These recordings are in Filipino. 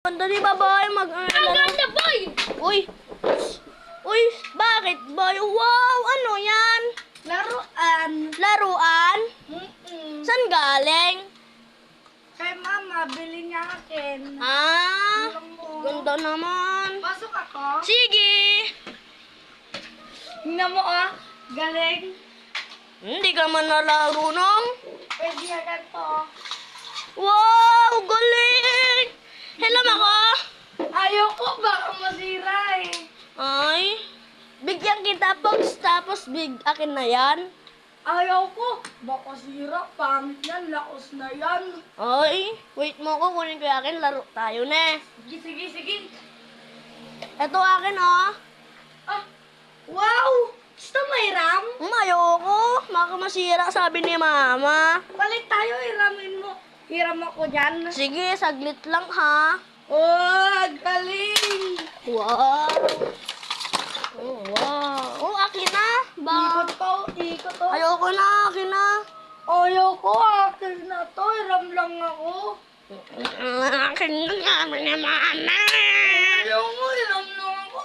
Dali ba, boy? Ang ganda, boy! Uy! Uy, bakit, boy? Wow, ano yan? Laruan. Laruan? Saan galing? Kay mama, bili niya akin. Ah, Alam mo. ganda naman. Pasok ako. Sige! Tingnan mo galing. Hindi ka man nalaro nung. Pwede na ganito. Wow, galing! Helam ako. Ayoko, baka masira eh. Ay, bigyan kita box tapos akin na yan. Ayoko, baka sira. Pangit yan, laos na yan. Ay, wait mo ko, kunin ko yung akin, laro tayo na. Sige. Ito akin, oh. Ah, wow! Gusto mo iram? Ayoko, makamasira, sabi ni mama. Balik tayo, iramin mo. Hiram ako dyan. Sige, saglit lang, ha. Oh, galing! Wow. Oh, wow. Oh, akin na. Ikot to. Ayoko na, akin na. Ayoko, akin na to. Hiram lang ako. Akin na namin ni mama. Ayoko, hiram lang ako.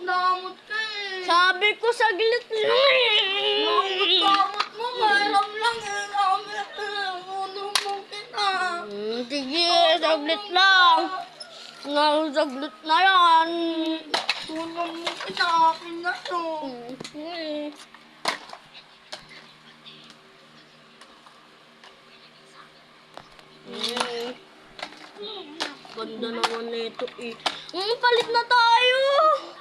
Damot ka eh. Sabi ko, saglit lang eh. Damot mo, hiram lang eh. Uno mo kita. Sige, saglit lang. Saglit na yan. Uno mo kita, akin na to. Ganda naman nito eh. Palit na tayo.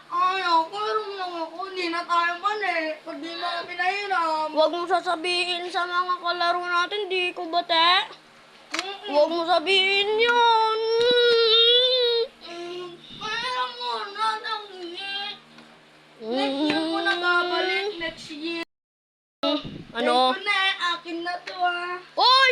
Ayoko, hiram lang ako. Hindi na tayo man eh. Pag di mo ako pinahiram. Huwag mo sasabihin sa mga kalaro natin, di ko bate. Huwag mo sabihin yun. Hiram mo na lang eh. Next year mo na babalik. Next year. Ano? Ito na, akin na to Oy!